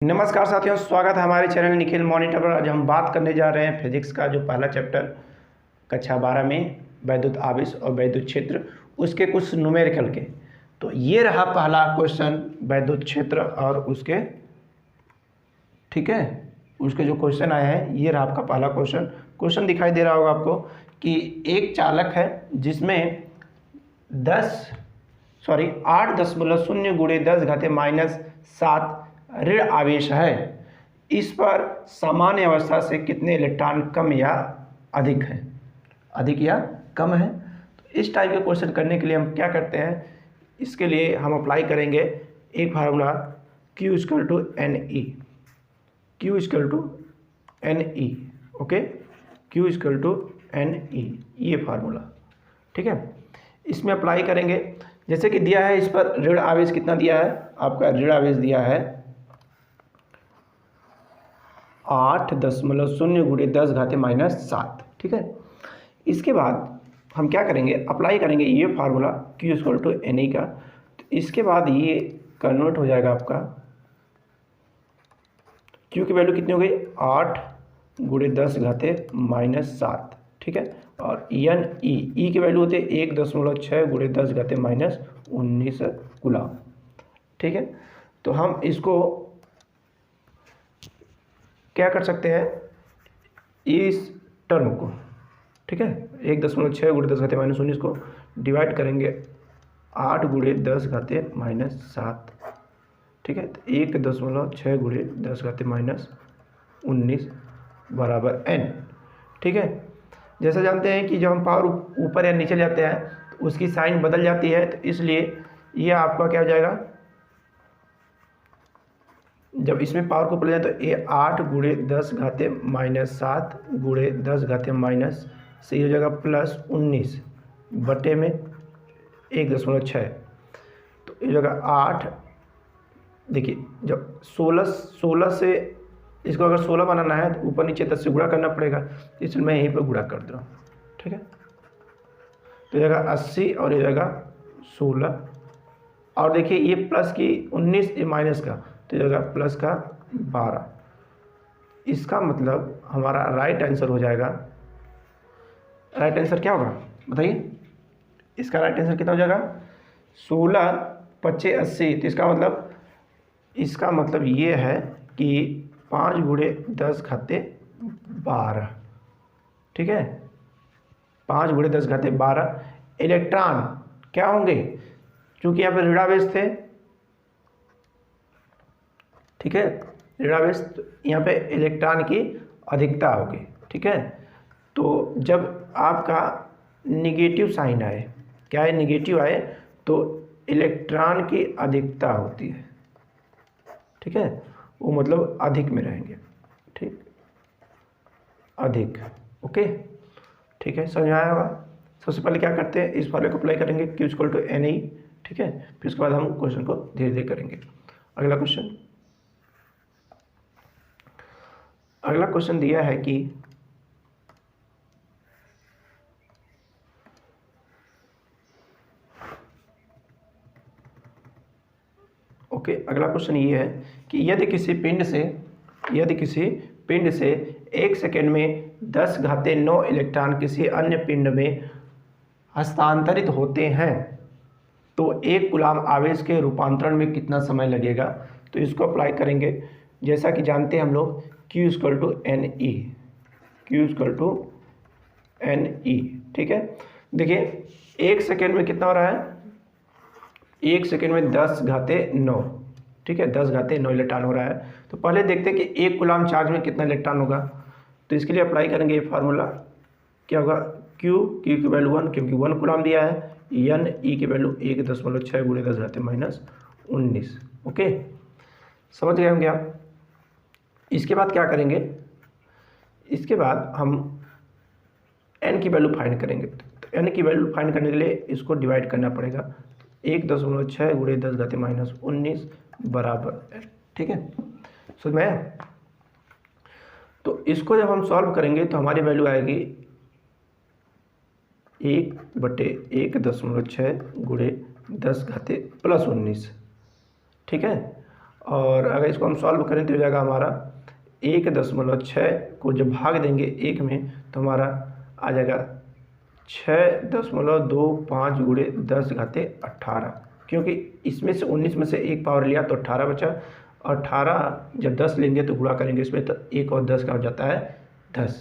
नमस्कार साथियों, स्वागत है हमारे चैनल निखिल मॉनिटर पर। आज हम बात करने जा रहे हैं फिजिक्स का जो पहला चैप्टर कक्षा 12 में वैद्युत आवेश और वैद्युत क्षेत्र, उसके कुछ न्यूमेरिकल के। तो ये रहा पहला क्वेश्चन, वैद्युत क्षेत्र और उसके, ठीक है, उसके जो क्वेश्चन आए हैं, ये रहा आपका पहला क्वेश्चन। क्वेश्चन दिखाई दे रहा होगा आपको कि एक चालक है जिसमें 8.0 गुणे 10⁻⁷ ऋण आवेश है। इस पर सामान्य अवस्था से कितने इलेक्ट्रॉन कम या अधिक है, अधिक या कम है। तो इस टाइप के क्वेश्चन करने के लिए हम क्या करते हैं, इसके लिए हम अप्लाई करेंगे एक formula Q = NE। Q = NE, okay, Q = NE, ये फार्मूला, ठीक है। इसमें अप्लाई करेंगे, जैसे कि दिया है इस पर ऋण आवेश कितना दिया है, आपका ऋण आवेश दिया है 8.0 गुणे 10⁻⁷, ठीक है। इसके बाद हम क्या करेंगे, अप्लाई करेंगे ये फार्मूला Q = NE का। तो इसके बाद ये कन्वर्ट हो जाएगा आपका, Q की वैल्यू कितनी हो गई 8 गुणे 10⁻⁷, ठीक है। और E की वैल्यू होती है 1.6 गुणे 10⁻⁻19 कूलम, ठीक है। तो हम इसको क्या कर सकते हैं, इस टर्म को, ठीक है, 1.6 गुणे 10⁻⁻19 को डिवाइड करेंगे 8 गुणे 10⁻⁷, ठीक है। तो 1.6 गुणे 10⁻⁻19 बराबर n, ठीक है। जैसा जानते हैं कि जब हम पावर ऊपर या नीचे जाते हैं तो उसकी साइन बदल जाती है, तो इसलिए ये आपका क्या हो जाएगा, जब इसमें पावर को पलट जाए तो ये 8 गुणे 10⁻⁷ गुणे 10⁻⁻, से ये हो जाएगा +19 बटे में 1.6। तो ये जगह 8, देखिए जब 16 से इसको अगर 16 बनाना है तो ऊपर नीचे 10 से गुणा करना पड़ेगा, इसलिए मैं यहीं पर गुणा कर दे रहा हूँ, ठीक है। तो ये जगह 80 और ये जगह 16, और देखिए ये प्लस की 19, ये माइनस का, तो ये जगह प्लस का 12। इसका मतलब हमारा राइट आंसर हो जाएगा, राइट आंसर क्या होगा बताइए, इसका राइट आंसर कितना हो जाएगा 16 × 80। तो इसका मतलब ये है कि 5 गुणे 10⁻12, ठीक है, 5 गुणे 10⁻12 इलेक्ट्रॉन क्या होंगे, क्योंकि यहाँ पर ऋणावेश थे, ठीक है, ऋणावेश, तो यहाँ पे इलेक्ट्रॉन की अधिकता होगी, ठीक है। तो जब आपका निगेटिव साइन आए, क्या है, निगेटिव आए, तो इलेक्ट्रॉन की अधिकता होती है, ठीक है, वो मतलब अधिक में रहेंगे, ठीक, अधिक, ओके, ठीक है, समझ में आया होगा। सबसे पहले क्या करते हैं, इस फॉर्मूले को अप्लाई करेंगे Q = NE, ठीक है। फिर उसके बाद हम क्वेश्चन को धीरे धीरे करेंगे। अगला क्वेश्चन दिया है कि ओके, अगला क्वेश्चन ये है कि यदि किसी पिंड से 1 सेकेंड में 10⁹ इलेक्ट्रॉन किसी अन्य पिंड में हस्तांतरित होते हैं तो 1 कूलम आवेश के रूपांतरण में कितना समय लगेगा। तो इसको अप्लाई करेंगे, जैसा कि जानते हैं हम लोग Q = NE, ठीक है। देखिए 1 सेकेंड में कितना हो रहा है, 1 सेकेंड में 10⁹, ठीक है, 10⁹ इलेक्ट्रॉन हो रहा है। तो पहले देखते हैं कि 1 कूलम चार्ज में कितना इलेक्ट्रॉन होगा। तो इसके लिए अप्लाई करेंगे ये फार्मूला, क्या होगा, Q की वैल्यू 1, क्योंकि 1 कूलम दिया है, E की वैल्यू 1.6 गुणे 10⁻⁻19, ओके, समझ गए होंगे आप। इसके बाद क्या करेंगे, इसके बाद हम N की वैल्यू फाइंड करेंगे। तो N की वैल्यू फाइंड करने के लिए इसको डिवाइड करना पड़ेगा, 1.6 गुणे 10⁻⁻19 बराबर N, ठीक है, समझ में आया। तो इसको जब हम सॉल्व करेंगे तो हमारी वैल्यू आएगी 1/1.6 गुणे 10⁻+19, ठीक है। और अगर इसको हम सॉल्व करें तो हो जाएगा हमारा 1.6 को जब भाग देंगे 1 में तो हमारा आ जाएगा 6.25 गुणे 10 घाते 18, क्योंकि इसमें से 19 में से एक पावर लिया तो 18 बचा, और 18 जब 10 लेंगे तो गुणा करेंगे इसमें तो 1 और 10 का हो जाता है 10,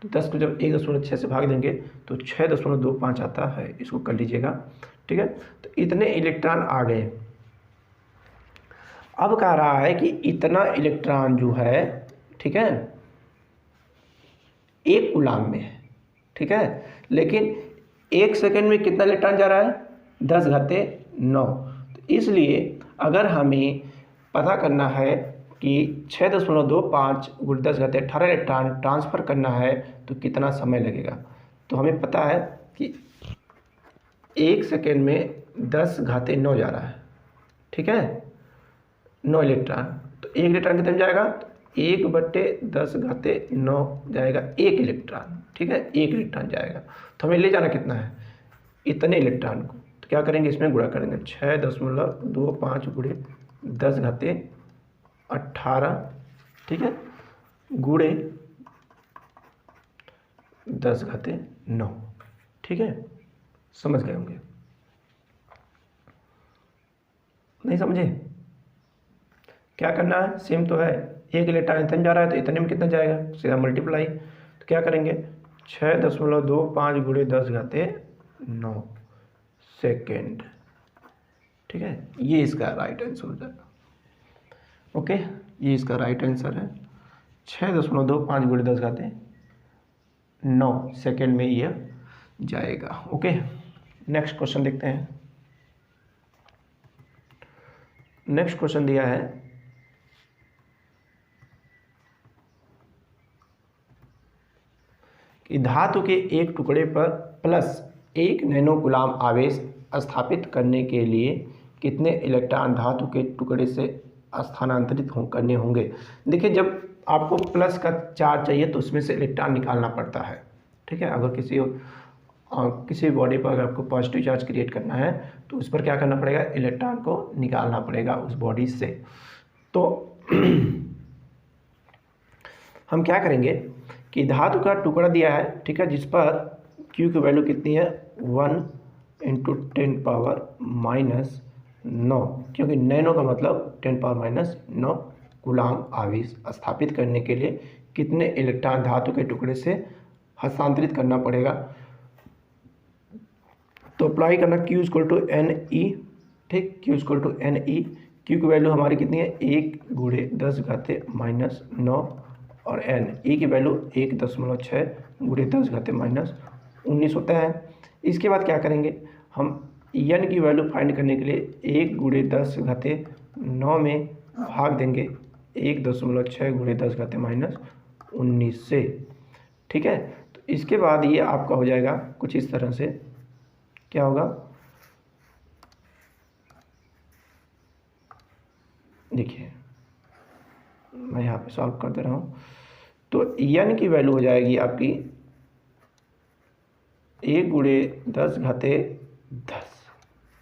तो 10 को जब 1.6 से भाग देंगे तो 6.25 आता है, इसको कर लीजिएगा। ठीक है, तो इतने इलेक्ट्रॉन आ गए। अब कह रहा है कि इतना इलेक्ट्रॉन जो है, ठीक है, एक कूलाम में है, ठीक है, लेकिन 1 सेकेंड में कितना इलेक्ट्रॉन जा रहा है 10 घाते 9। तो इसलिए अगर हमें पता करना है कि 6.25 गुणे 10 घाते 18 इलेक्ट्रॉन ट्रांसफ़र करना है तो कितना समय लगेगा, तो हमें पता है कि 1 सेकेंड में 10 घाते 9 जा रहा है, ठीक है, 9 इलेक्ट्रॉन, तो 1 इलेक्ट्रॉन कितने में जाएगा, 1/10 घाते 9 जाएगा 1 इलेक्ट्रॉन, ठीक है, 1 इलेक्ट्रॉन जाएगा। तो हमें ले जाना कितना है, इतने इलेक्ट्रॉन को, तो क्या करेंगे इसमें गुणा करेंगे 6.25 गुणे 10 घाते 18, ठीक है, गुणे 10 घाते 9, ठीक है, समझ गए होंगे, नहीं समझे? क्या करना है, सेम तो है, 1 इलेक्ट्रॉन इतने जा रहा है तो इतने में कितना जाएगा, सीधा मल्टीप्लाई, तो क्या करेंगे 6.25 गुणे 10 घाते 9 सेकेंड, ठीक है, ये इसका राइट आंसर हो जाएगा। ओके, ये इसका राइट आंसर है, 6.25 गुणे 10 घाते 9 सेकेंड में ये जाएगा। ओके, नेक्स्ट क्वेश्चन देखते हैं। नेक्स्ट क्वेश्चन दिया है कि धातु के एक टुकड़े पर +1 नैनो कूलाम आवेश स्थापित करने के लिए कितने इलेक्ट्रॉन धातु के टुकड़े से स्थानांतरित करने होंगे। देखिए, जब आपको प्लस का चार्ज चाहिए तो उसमें से इलेक्ट्रॉन निकालना पड़ता है, ठीक है। अगर किसी बॉडी पर अगर आपको पॉजिटिव चार्ज क्रिएट करना है तो उस पर क्या करना पड़ेगा, इलेक्ट्रॉन को निकालना पड़ेगा उस बॉडी से। तो हम क्या करेंगे कि धातु का टुकड़ा दिया है, ठीक है, जिस पर Q की वैल्यू कितनी है 1 × 10⁻⁹, क्योंकि नैनो का मतलब 10⁻⁹ कूलाम आवेश स्थापित करने के लिए कितने इलेक्ट्रॉन धातु के टुकड़े से हस्तांतरित करना पड़ेगा। तो अप्लाई करना Q = NE, ठीक, Q = NE। Q की वैल्यू हमारी कितनी है 1 × 10 घाते -9 और E की वैल्यू 1.6 गुणे 10 घाते -19 होता है। इसके बाद क्या करेंगे, हम N की वैल्यू फाइंड करने के लिए 1 × 10 घाते 9 में भाग देंगे 1.6 गुणे 10 घाते -19 से, ठीक है। तो इसके बाद ये आपका हो जाएगा कुछ इस तरह से, क्या होगा, देखिए मैं यहाँ पे सॉल्व कर दे रहा हूँ। तो N की वैल्यू हो जाएगी आपकी 1 × 10 घाते 10।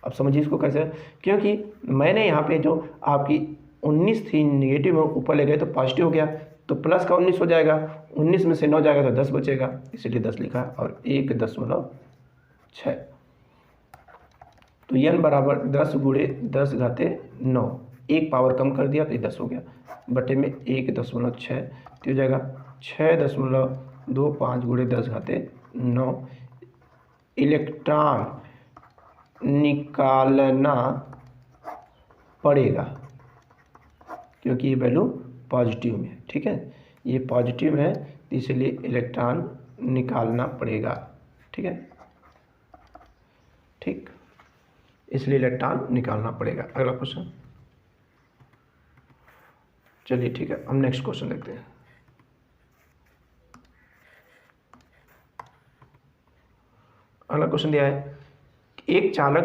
अब समझिए इसको कैसे, क्योंकि मैंने यहाँ पे जो आपकी 19 थी निगेटिव में ऊपर ले गए तो पॉजिटिव हो गया, तो प्लस का 19 हो जाएगा, 19 में से 9 जाएगा तो 10 बचेगा, इसीलिए 10 लिखा और 1.6। तो N बराबर 10 × 10 घाते 9, एक पावर कम कर दिया तो ये 10 हो गया, बटे में 1.6 तो हो जाएगा 6.25 × 10 घाते 9 इलेक्ट्रॉन निकालना पड़ेगा, क्योंकि ये वैल्यू पॉजिटिव में है, ठीक है, ये पॉजिटिव है इसलिए इलेक्ट्रॉन निकालना पड़ेगा, ठीक है, ठीक, इसलिए इलेक्ट्रॉन निकालना पड़ेगा। अगला क्वेश्चन, चलिए ठीक है, हम नेक्स्ट क्वेश्चन देखते हैं। अगला क्वेश्चन दिया है एक चालक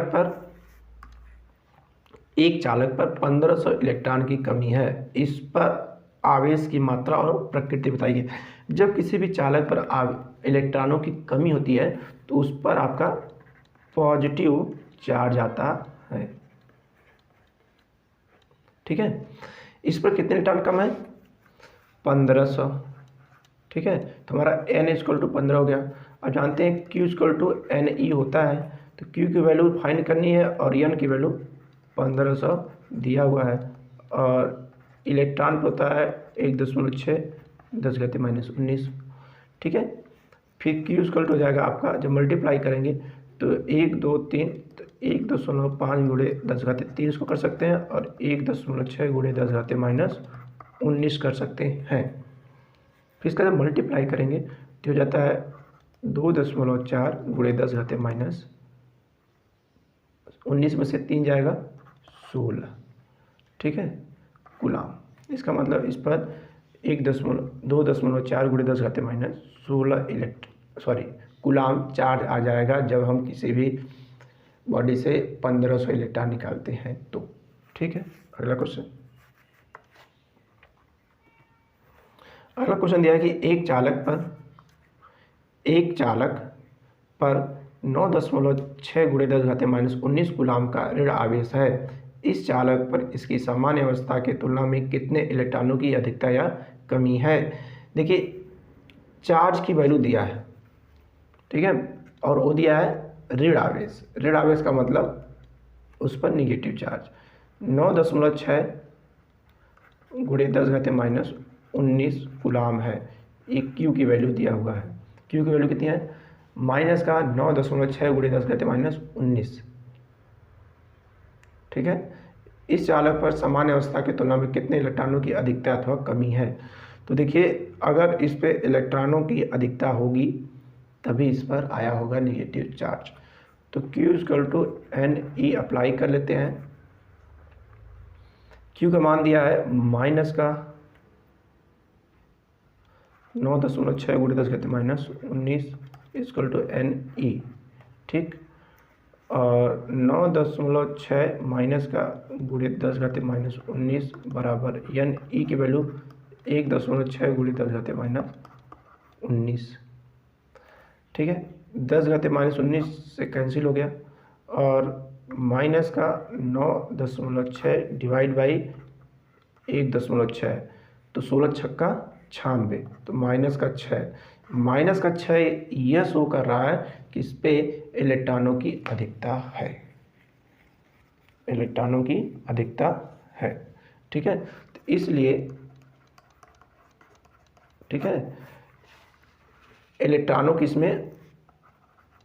पर 1500 इलेक्ट्रॉन की कमी है, इस पर आवेश की मात्रा और प्रकृति बताइए। जब किसी भी चालक पर इलेक्ट्रॉनों की कमी होती है तो उस पर आपका पॉजिटिव चार्ज आता है, ठीक है। इस पर कितने इलेक्ट्रॉन कम है? 1500। ठीक है, तो हमारा n इक्वल टू 15 हो गया। अब जानते हैं q equal to N E होता है, तो q की वैल्यू फाइंड करनी है और n की वैल्यू 1500 दिया हुआ है, और इलेक्ट्रॉन पर होता है 1.6 10⁻⁻⁹। ठीक है, फिर q इक्वल टू हो जाएगा आपका, जब मल्टीप्लाई करेंगे तो 1 2 3, तो 1.5 गुणे 10⁻³ इसको कर सकते हैं, और 1.6 गुणे 10⁻⁻⁹ कर सकते हैं। फिर इसका जब मल्टीप्लाई करेंगे तो हो जाता है 2.4 गुणे 10⁻⁻�19 में से 3 जाएगा 16। ठीक है, कूलाम। इसका मतलब इस पर 2.4 गुणे 10⁻⁻16 कूलाम चार्ज आ जाएगा जब हम किसी भी बॉडी से 1500 इलेक्ट्रॉन निकालते हैं तो। ठीक है, अगला क्वेश्चन। अगला क्वेश्चन दिया है कि एक चालक पर 9.6 गुणे 10⁻⁻�19 कूलाम का ऋण आवेश है। इस चालक पर इसकी सामान्य अवस्था की तुलना में कितने इलेक्ट्रॉनों की अधिकता या कमी है? देखिए, चार्ज की वैल्यू दिया है, ठीक है, और वो दिया है ऋण आवेश। ऋण आवेश का मतलब उस पर निगेटिव चार्ज। 9.6 गुणे 10⁻⁻�19 कूलाम है। एक क्यू की वैल्यू दिया हुआ है। क्यू की वैल्यू कितनी है? माइनस का 9.6 गुणे 10⁻⁻�19। ठीक है, इस चालक पर सामान्य अवस्था की तुलना में कितने इलेक्ट्रॉनों की अधिकता अथवा कमी है? तो देखिए, अगर इस पे इलेक्ट्रॉनों की अधिकता होगी तभी इस पर आया होगा निगेटिव चार्ज। तो Q equal to NE apply कर लेते हैं। Q का मान दिया है माइनस का 9.6 गुणे 10⁻⁻�19 इक्वल टू NE। ठीक, और 9.6 माइनस का गुणे 10⁻⁻�19 बराबर NE की वैल्यू 1.6 गुणे 10⁻⁻�19। ठीक है, 10⁻�19 से कैंसिल हो गया, और माइनस का 9.6 डिवाइड बाई 1.6, तो 16 छक्का 96, तो माइनस का 6 यह शो कर रहा है कि इस पे इलेक्ट्रॉनों की अधिकता है। इलेक्ट्रॉनों की अधिकता है। ठीक है, तो इसलिए ठीक है, इलेक्ट्रॉनों की इसमें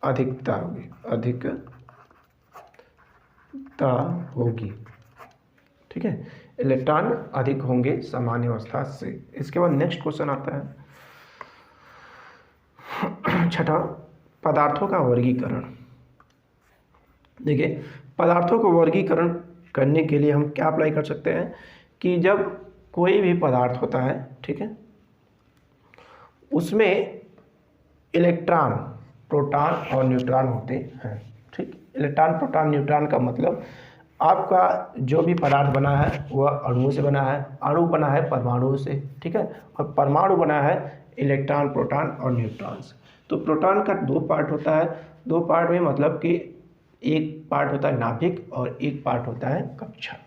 अधिकता होगी। ठीक है, इलेक्ट्रॉन अधिक होंगे सामान्य अवस्था से। इसके बाद नेक्स्ट क्वेश्चन आता है छठा, पदार्थों का वर्गीकरण। देखिए, पदार्थों को वर्गीकरण करने के लिए हम क्या अप्लाई कर सकते हैं कि जब कोई भी पदार्थ होता है, ठीक है, उसमें इलेक्ट्रॉन, प्रोटॉन और न्यूट्रॉन होते हैं। ठीक, इलेक्ट्रॉन, प्रोटॉन, न्यूट्रॉन का मतलब आपका जो भी पदार्थ बना है वह अणुओं से बना है, अणु बना है परमाणुओं से। ठीक है, और परमाणु बना है इलेक्ट्रॉन, प्रोटॉन और न्यूट्रॉन से। तो प्रोटॉन का 2 पार्ट होता है। 2 पार्ट में मतलब कि एक पार्ट होता है नाभिक और एक पार्ट होता है कक्षा।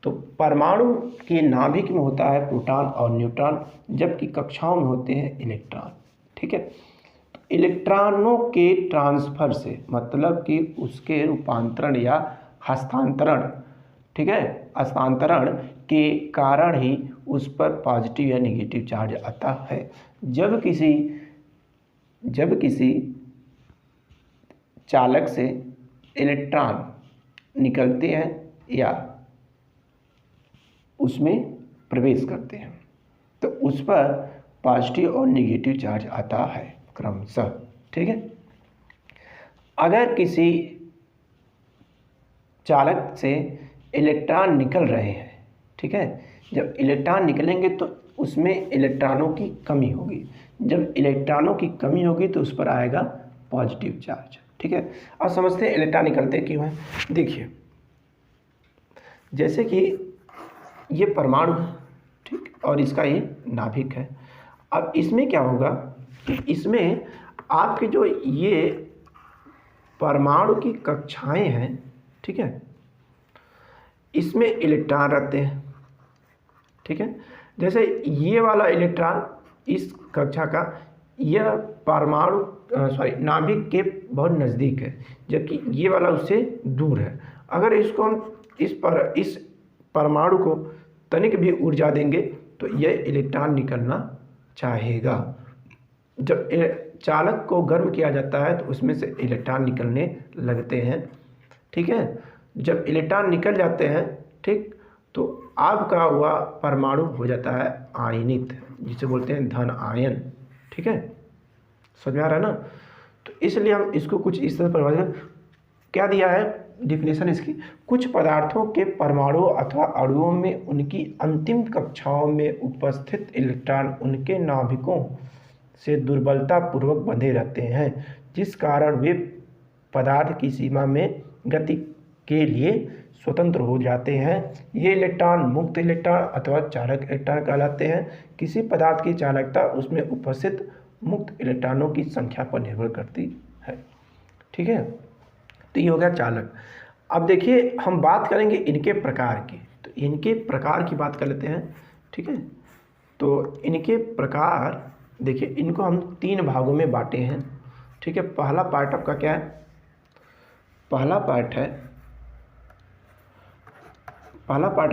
तो परमाणु के नाभिक में होता है प्रोटॉन और न्यूट्रॉन, जबकि कक्षाओं में होते हैं इलेक्ट्रॉन। ठीक है, तो इलेक्ट्रॉनों के ट्रांसफर से मतलब कि उसके रूपांतरण या हस्तांतरण, ठीक है, हस्तांतरण के कारण ही उस पर पॉजिटिव या नेगेटिव चार्ज आता है। जब किसी चालक से इलेक्ट्रॉन निकलते हैं या उसमें प्रवेश करते हैं तो उस पर पॉजिटिव और नेगेटिव चार्ज आता है क्रमशः। ठीक है, अगर किसी चालक से इलेक्ट्रॉन निकल रहे हैं, ठीक है, जब इलेक्ट्रॉन निकलेंगे तो उसमें इलेक्ट्रॉनों की कमी होगी। जब इलेक्ट्रॉनों की कमी होगी तो उस पर आएगा पॉजिटिव चार्ज। ठीक है, अब समझते हैं इलेक्ट्रॉन निकलते क्यों हैं। देखिए, जैसे कि ये परमाणु है, ठीक, और इसका ये नाभिक है। अब इसमें क्या होगा कि इसमें आपके जो ये परमाणु की कक्षाएं हैं, ठीक है, इसमें इलेक्ट्रॉन रहते हैं। ठीक है। जैसे ये वाला इलेक्ट्रॉन इस कक्षा का यह परमाणु नाभिक के बहुत नज़दीक है, जबकि ये वाला उससे दूर है। अगर इसको हम इस परमाणु को तनिक भी ऊर्जा देंगे तो यह इलेक्ट्रॉन निकलना चाहेगा। जब चालक को गर्म किया जाता है तो उसमें से इलेक्ट्रॉन निकलने लगते हैं, ठीक है। जब इलेक्ट्रॉन निकल जाते हैं, ठीक, तो आपका हुआ परमाणु हो जाता है आयनित, जिसे बोलते हैं धन आयन, ठीक है। समझ में आ रहा है ना। तो इसलिए हम इसको कुछ इस तरह परिभाषित क्या दिया है, डिफिनेशन इसकी, कुछ पदार्थों के परमाणु अथवा अणुओं में उनकी अंतिम कक्षाओं में उपस्थित इलेक्ट्रॉन उनके नाभिकों से दुर्बलता पूर्वक बंधे रहते हैं, जिस कारण वे पदार्थ की सीमा में गति के लिए स्वतंत्र हो जाते हैं। ये इलेक्ट्रॉन मुक्त इलेक्ट्रॉन अथवा चालक इलेक्ट्रॉन कहलाते हैं। किसी पदार्थ की चालकता उसमें उपस्थित मुक्त इलेक्ट्रॉनों की संख्या पर निर्भर करती है, ठीक है। तो ये हो गया चालक। अब देखिए हम बात करेंगे इनके प्रकार की, तो इनके प्रकार की बात कर लेते हैं, ठीक है। तो इनके प्रकार देखिए, इनको हम 3 भागों में बांटे हैं, ठीक है। पहला पार्ट आपका क्या है, पहला पार्ट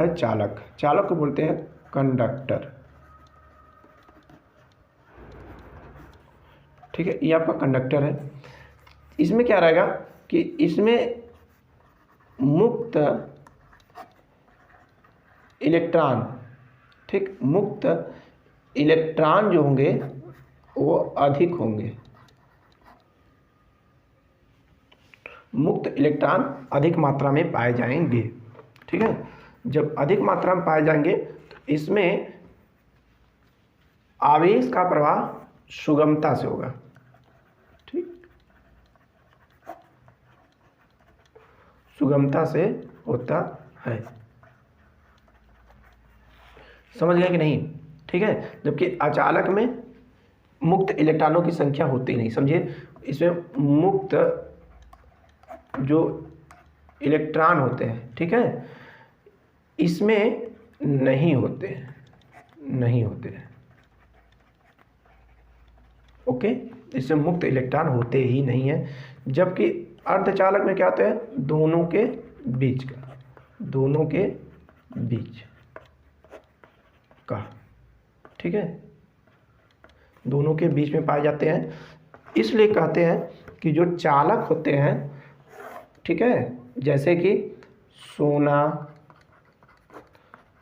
है चालक। चालक को बोलते हैं कंडक्टर, ठीक है। ये आपका कंडक्टर है। इसमें क्या रहेगा कि इसमें मुक्त इलेक्ट्रॉन, ठीक, मुक्त इलेक्ट्रॉन जो होंगे वो अधिक होंगे, मुक्त इलेक्ट्रॉन अधिक मात्रा में पाए जाएंगे, ठीक है। जब अधिक मात्रा में पाए जाएंगे तो इसमें आवेश का प्रवाह सुगमता से होगा, ठीक, सुगमता से होता है। समझ गए कि नहीं, ठीक है। जबकि अचालक में मुक्त इलेक्ट्रॉनों की संख्या होती नहीं, समझिए। इसमें मुक्त जो इलेक्ट्रॉन होते हैं, ठीक है, इसमें नहीं होते हैं, ओके। इसमें मुक्त इलेक्ट्रॉन होते ही नहीं है। जबकि अर्धचालक में क्या होता है, दोनों के बीच का, ठीक है, दोनों के बीच में पाए जाते हैं। इसलिए कहते हैं कि जो चालक होते हैं, ठीक है, जैसे कि सोना,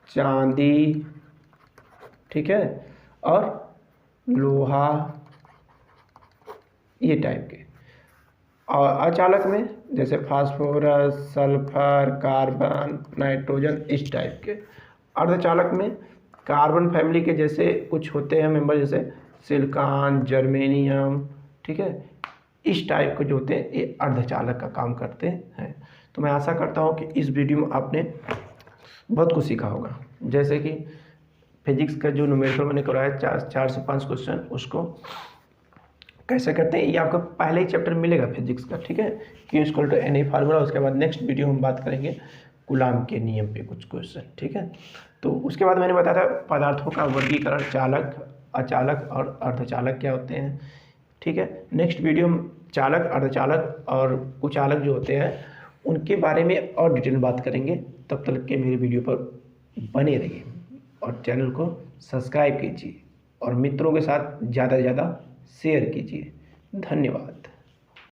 चांदी, ठीक है, और लोहा, ये टाइप के। और अचालक में जैसे फास्फोरस, सल्फर, कार्बन, नाइट्रोजन, इस टाइप के। अर्धचालक में कार्बन फैमिली के जैसे कुछ होते हैं मेंबर, जैसे सिलिकॉन, जर्मेनियम, ठीक है, इस टाइप के जो होते हैं ये अर्धचालक का काम करते हैं। तो मैं आशा करता हूँ कि इस वीडियो में आपने बहुत कुछ सीखा होगा। जैसे कि फिजिक्स का जो न्यूमेरिकल मैंने कराया 4 से 5 क्वेश्चन, उसको कैसे करते हैं ये आपको पहले ही चैप्टर मिलेगा फिजिक्स का, ठीक है। Q=NA formula. उसके बाद नेक्स्ट वीडियो में बात करेंगे कूलाम के नियम पे कुछ क्वेश्चन, ठीक है। तो उसके बाद मैंने बताया था पदार्थों का वर्गीकरण, चालक, अचालक और अर्धचालक क्या होते हैं, ठीक है। नेक्स्ट वीडियो में चालक, अर्धचालक और कुचालक जो होते हैं उनके बारे में और डिटेल में बात करेंगे। तब तक के मेरे वीडियो पर बने रहिए और चैनल को सब्सक्राइब कीजिए और मित्रों के साथ ज़्यादा से ज़्यादा शेयर कीजिए। धन्यवाद।